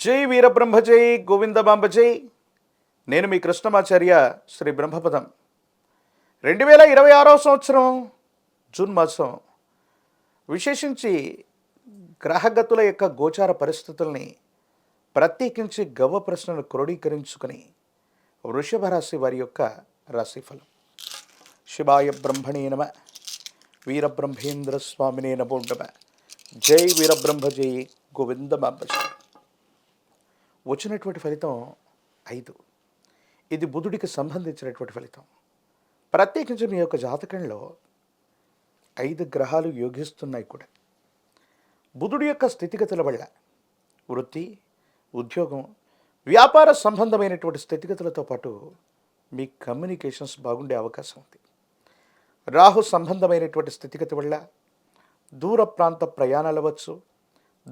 జై వీరబ్రహ్మ జై గోవిందమాంబ జై. నేను మీ కృష్ణమాచార్య శ్రీ బ్రహ్మపదం. 2026 సంవత్సరం జూన్ మాసం విశేషించి గ్రహగతుల యొక్క గోచార పరిస్థితుల్ని ప్రత్యేకించి గవ్వ ప్రశ్నలు క్రోడీకరించుకుని వృషభ రాశి వారి యొక్క రాశిఫలం. శివాయ బ్రహ్మణే నమ, వీరబ్రహ్మేంద్ర స్వామినే నమో నమ. జై వీరబ్రహ్మ జై గోవిందమాంబ జై. వచ్చినటువంటి ఫలితం 5. ఇది బుధుడికి సంబంధించినటువంటి ఫలితం. ప్రత్యేకించి మీ యొక్క జాతకంలో 5 గ్రహాలు యోగిస్తున్నాయి కూడా. బుధుడి యొక్క స్థితిగతుల వల్ల వృత్తి, ఉద్యోగం, వ్యాపార సంబంధమైనటువంటి స్థితిగతులతో పాటు మీ కమ్యూనికేషన్స్ బాగుండే అవకాశం ఉంది. రాహు సంబంధమైనటువంటి స్థితిగతి వల్ల దూర ప్రాంత ప్రయాణాలు అవ్వచ్చు.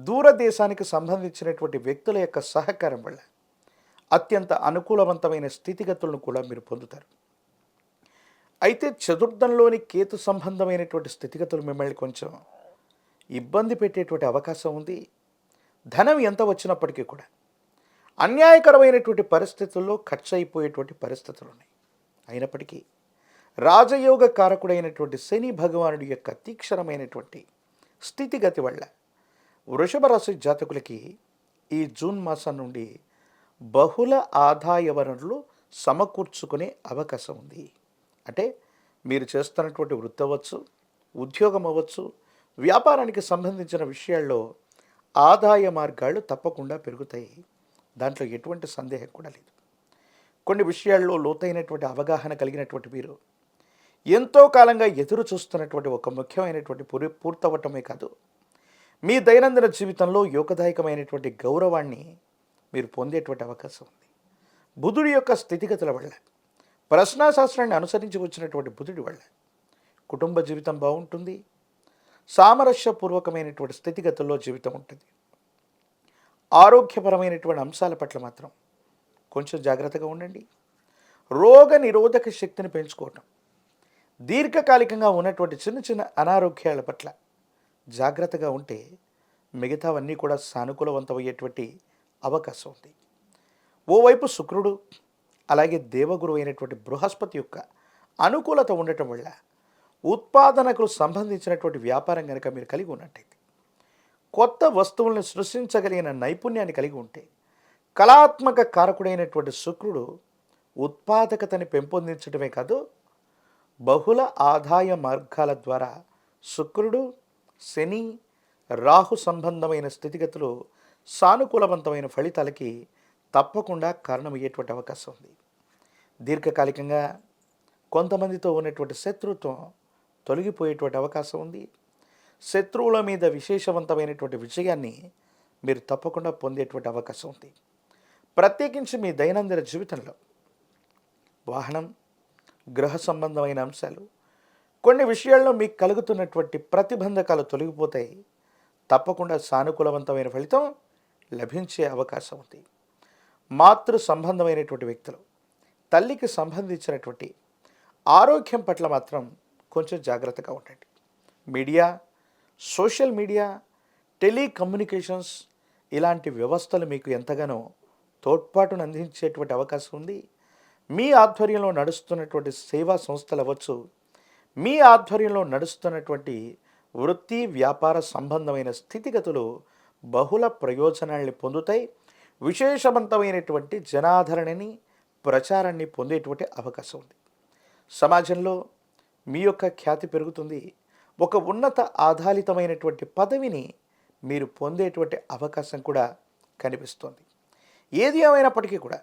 దూరదేశానికి సంబంధించినటువంటి వ్యక్తుల యొక్క సహకారం వల్ల అత్యంత అనుకూలవంతమైన స్థితిగతులను కూడా మీరు పొందుతారు. అయితే చతుర్థంలోని కేతు సంబంధమైనటువంటి స్థితిగతులు మిమ్మల్ని కొంచెం ఇబ్బంది పెట్టేటువంటి అవకాశం ఉంది. ధనం ఎంత వచ్చినప్పటికీ కూడా అన్యాయకరమైనటువంటి పరిస్థితుల్లో ఖర్చు అయిపోయేటువంటి పరిస్థితులు ఉన్నాయి. అయినప్పటికీ రాజయోగ కారకుడైనటువంటి శని భగవానుడి యొక్క తీక్షణమైనటువంటి స్థితిగతి వల్ల వృషభ రాశి జాతకులకి ఈ జూన్ మాసం నుండి బహుళ ఆదాయ వనరులు సమకూర్చుకునే అవకాశం ఉంది. అంటే మీరు చేస్తున్నటువంటి వృత్తి అవ్వచ్చు, ఉద్యోగం అవ్వచ్చు, వ్యాపారానికి సంబంధించిన విషయాల్లో ఆదాయ మార్గాలు తప్పకుండా పెరుగుతాయి. దాంట్లో ఎటువంటి సందేహం కూడా లేదు. కొన్ని విషయాల్లో లోతైనటువంటి అవగాహన కలిగినటువంటి మీరు ఎంతో కాలంగా ఎదురు చూస్తున్నటువంటి ఒక ముఖ్యమైనటువంటి పూర్తవటమే కాదు, మీ దైనందిన జీవితంలో యోగదాయకమైనటువంటి గౌరవాన్ని మీరు పొందేటువంటి అవకాశం ఉంది. బుధుడి యొక్క స్థితిగతుల వల్ల, ప్రశ్నాశాస్త్రాన్ని అనుసరించి వచ్చినటువంటి బుధుడి వల్ల కుటుంబ జీవితం బాగుంటుంది. సామరస్యపూర్వకమైనటువంటి స్థితిగతుల్లో జీవితం ఉంటుంది. ఆరోగ్యపరమైనటువంటి అంశాల పట్ల మాత్రం కొంచెం జాగ్రత్తగా ఉండండి. రోగ నిరోధక శక్తిని పెంచుకోవటం, దీర్ఘకాలికంగా ఉన్నటువంటి చిన్న చిన్న అనారోగ్యాల పట్ల జాగ్రత్తగా ఉంటే మిగతావన్నీ కూడా సానుకూలవంతమయ్యేటువంటి అవకాశం ఉంది. ఓవైపు శుక్రుడు, అలాగే దేవగురు అయినటువంటి బృహస్పతి యొక్క అనుకూలత ఉండటం వల్ల ఉత్పాదనకు సంబంధించినటువంటి వ్యాపారం కనుక మీరు కలిగి ఉన్నట్టయితే, కొత్త వస్తువులను సృష్టించగలిగిన నైపుణ్యాన్ని కలిగి ఉంటే, కళాత్మక కారకుడైనటువంటి శుక్రుడు ఉత్పాదకతని పెంపొందించడమే కాదు, బహుళ ఆదాయ మార్గాల ద్వారా శుక్రుడు, శని, రాహు సంబంధమైన స్థితిగతులు సానుకూలవంతమైన ఫలితాలకి తప్పకుండా కారణమయ్యేటువంటి అవకాశం ఉంది. దీర్ఘకాలికంగా కొంతమందితో ఉన్నటువంటి శత్రుత్వం తొలగిపోయేటువంటి అవకాశం ఉంది. శత్రువుల మీద విశేషవంతమైనటువంటి విజయాన్ని మీరు తప్పకుండా పొందేటువంటి అవకాశం ఉంది. ప్రత్యేకించి మీ దైనందిన జీవితంలో వాహనం, గృహ సంబంధమైన అంశాలు, కొన్ని విషయాల్లో మీకు కలుగుతున్నటువంటి ప్రతిబంధకాలు తొలగిపోతాయి. తప్పకుండా సానుకూలవంతమైన ఫలితం లభించే అవకాశం ఉంది. మాతృ సంబంధమైనటువంటి వ్యక్తులు, తల్లికి సంబంధించినటువంటి ఆరోగ్యం పట్ల మాత్రం కొంచెం జాగ్రత్తగా ఉండండి. మీడియా, సోషల్ మీడియా, టెలికమ్యూనికేషన్స్ ఇలాంటి వ్యవస్థలు మీకు ఎంతగానో తోడ్పాటును అందించేటువంటి అవకాశం ఉంది. మీ ఆధ్వర్యంలో నడుస్తున్నటువంటి సేవా సంస్థలు అవ్వచ్చు, మీ ఆధ్వర్యంలో నడుస్తున్నటువంటి వృత్తి, వ్యాపార సంబంధమైన స్థితిగతులు బహుళ ప్రయోజనాల్ని పొందుతాయి. విశేషవంతమైనటువంటి జనాదరణని, ప్రచారాన్ని పొందేటువంటి అవకాశం ఉంది. సమాజంలో మీ యొక్క ఖ్యాతి పెరుగుతుంది. ఒక ఉన్నత ఆధారితమైనటువంటి పదవిని మీరు పొందేటువంటి అవకాశం కూడా కనిపిస్తుంది. ఏది ఏమైనప్పటికీ కూడా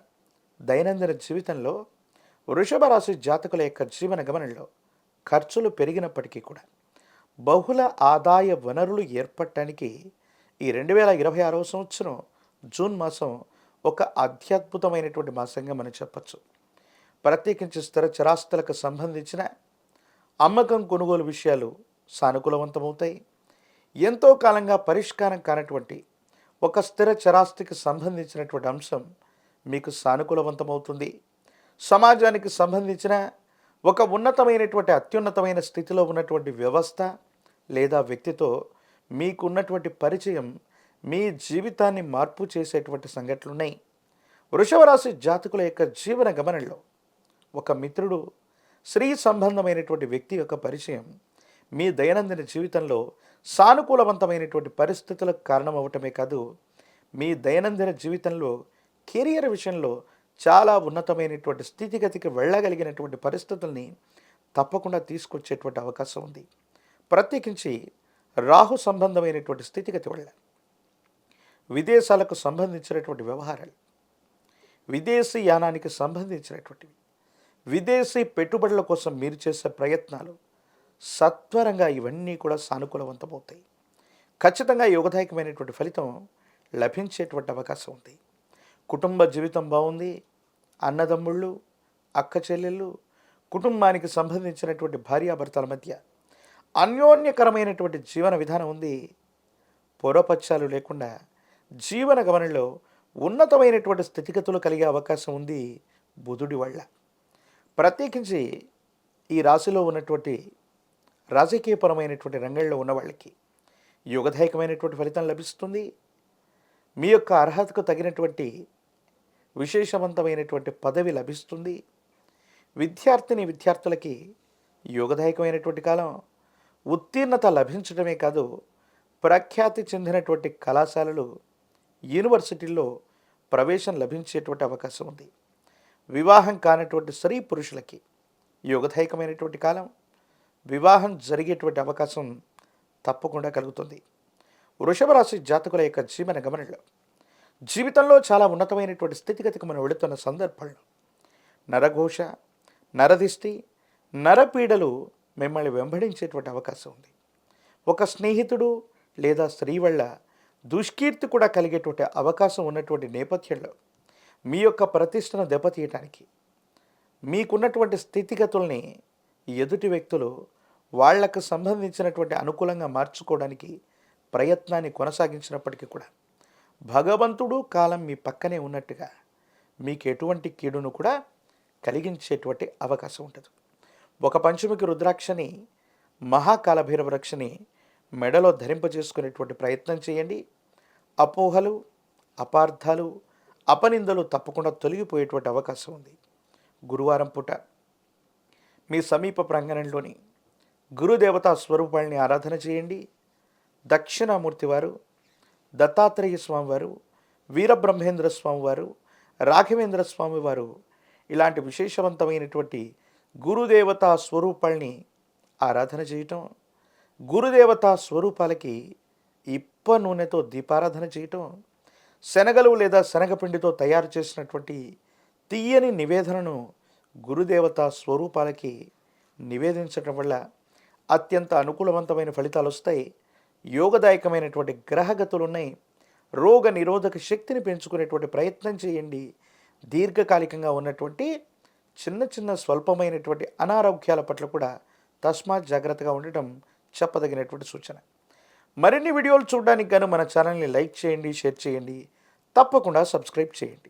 దైనందిన జీవితంలో వృషభ రాశి జాతకుల యొక్క జీవన గమనంలో ఖర్చులు పెరిగినప్పటికీ కూడా బహుళ ఆదాయ వనరులు ఏర్పడటానికి ఈ 2026 సంవత్సరం జూన్ మాసం ఒక అత్యద్భుతమైనటువంటి మాసంగా మనం చెప్పచ్చు. ప్రత్యేకించి స్థిర చరాస్తులకు సంబంధించిన అమ్మకం, కొనుగోలు విషయాలు సానుకూలవంతమవుతాయి. ఎంతో కాలంగా పరిష్కారం కానటువంటి ఒక స్థిర చరాస్తికి సంబంధించినటువంటి అంశం మీకు సానుకూలవంతమవుతుంది. సమాజానికి సంబంధించిన ఒక ఉన్నతమైనటువంటి, అత్యున్నతమైన స్థితిలో ఉన్నటువంటి వ్యవస్థ లేదా వ్యక్తితో మీకున్నటువంటి పరిచయం మీ జీవితాన్ని మార్పు చేసేటువంటి సంఘటనలు ఉన్నాయి. వృషభ రాశి జాతకుల యొక్క జీవన గమనంలో ఒక మిత్రుడు, స్త్రీ సంబంధమైనటువంటి వ్యక్తి యొక్క పరిచయం మీ దైనందిన జీవితంలో సానుకూలవంతమైనటువంటి పరిస్థితులకు కారణమవటమే కాదు, మీ దైనందిన జీవితంలో కెరియర్ విషయంలో చాలా ఉన్నతమైనటువంటి స్థితిగతికి వెళ్ళగలిగినటువంటి పరిస్థితుల్ని తప్పకుండా తీసుకొచ్చేటువంటి అవకాశం ఉంది. ప్రత్యేకించి రాహు సంబంధమైనటువంటి స్థితిగతి వల్ల విదేశాలకు సంబంధించినటువంటి వ్యవహారాలు, విదేశీ యానానికి సంబంధించినటువంటివి, విదేశీ పెట్టుబడుల కోసం మీరు చేసే ప్రయత్నాలు సత్వరంగా ఇవన్నీ కూడా సానుకూలవంతమవుతాయి. ఖచ్చితంగా యోగదాయకమైనటువంటి ఫలితం లభించేటువంటి అవకాశం ఉంది. కుటుంబ జీవితం బాగుంది. అన్నదమ్ముళ్ళు, అక్క చెల్లెళ్ళు, కుటుంబానికి సంబంధించినటువంటి భార్యాభర్తల మధ్య అన్యోన్యకరమైనటువంటి జీవన విధానం ఉంది. పొరపచ్చాలు లేకుండా జీవన గమనంలో ఉన్నతమైనటువంటి స్థితిగతులు కలిగే అవకాశం ఉంది బుధుడి వల్ల. ప్రత్యేకించి ఈ రాశిలో ఉన్నటువంటి రాజకీయపరమైనటువంటి రంగంలో ఉన్న వాళ్ళకి యోగదాయకమైనటువంటి ఫలితం లభిస్తుంది. మీ యొక్క అర్హతకు తగినటువంటి విశేషవంతమైనటువంటి పదవి లభిస్తుంది. విద్యార్థులకి యోగదాయకమైనటువంటి కాలం. ఉత్తీర్ణత లభించడమే కాదు, ప్రఖ్యాతి చెందినటువంటి కళాశాలలు, యూనివర్సిటీల్లో ప్రవేశం లభించేటువంటి అవకాశం ఉంది. వివాహం కానటువంటి స్త్రీ పురుషులకి యోగదాయకమైనటువంటి కాలం. వివాహం జరిగేటువంటి అవకాశం తప్పకుండా కలుగుతుంది. వృషభ రాశి జాతకుల యొక్క జీవన గమనంలో జీవితంలో చాలా ఉన్నతమైనటువంటి స్థితిగతికి మనం వెళుతున్న సందర్భంలో నరఘోష, నరదిష్టి, నరపీడలు మిమ్మల్ని వెంబడించేటువంటి అవకాశం ఉంది. ఒక స్నేహితుడు లేదా స్త్రీ వల్ల దుష్కీర్తి కూడా కలిగేటువంటి అవకాశం ఉన్నటువంటి నేపథ్యంలో మీ యొక్క ప్రతిష్టను దెబ్బతీయటానికి, మీకున్నటువంటి స్థితిగతుల్ని ఎదుటి వ్యక్తులు వాళ్లకు సంబంధించినటువంటి అనుకూలంగా మార్చుకోవడానికి ప్రయత్నాన్ని కొనసాగించినప్పటికీ కూడా భగవంతుడు కాలం మీ పక్కనే ఉన్నట్టుగా మీకు ఎటువంటి కీడును కూడా కలిగించేటువంటి అవకాశం ఉంటుంది. ఒక పంచముఖి రుద్రాక్షని, మహాకాలభైరవ రక్షని మెడలో ధరింపజేసుకునేటువంటి ప్రయత్నం చేయండి. అపోహలు, అపార్థాలు, అపనిందలు తప్పకుండా తొలగిపోయేటువంటి అవకాశం ఉంది. గురువారం పూట మీ సమీప ప్రాంగణంలోని గురుదేవతా స్వరూపాన్ని ఆరాధన చేయండి. దక్షిణామూర్తి వారు, దత్తాత్రేయ స్వామివారు, వీరబ్రహ్మేంద్ర స్వామివారు, రాఘవేంద్ర స్వామివారు ఇలాంటి విశేషవంతమైనటువంటి గురుదేవతా స్వరూపాల్ని ఆరాధన చేయటం, గురుదేవతా స్వరూపాలకి ఇప్ప నూనెతో దీపారాధన చేయటం, శనగలు లేదా శనగపిండితో తయారు చేసినటువంటి తీయని నివేదనను గురుదేవతా స్వరూపాలకి నివేదించటం వల్ల అత్యంత అనుకూలవంతమైన ఫలితాలు వస్తాయి. యోగదాయకమైనటువంటి గ్రహగతులు ఉన్నాయి. రోగ నిరోధక శక్తిని పెంచుకునేటువంటి ప్రయత్నం చేయండి. దీర్ఘకాలికంగా ఉన్నటువంటి చిన్న చిన్న స్వల్పమైనటువంటి అనారోగ్యాల పట్ల కూడా తస్మాత్ జాగ్రత్తగా ఉండటం చెప్పదగినటువంటి సూచన. మరిన్ని వీడియోలు చూడడానికి గాను మన ఛానల్ని లైక్ చేయండి, షేర్ చేయండి, తప్పకుండా సబ్స్క్రైబ్ చేయండి.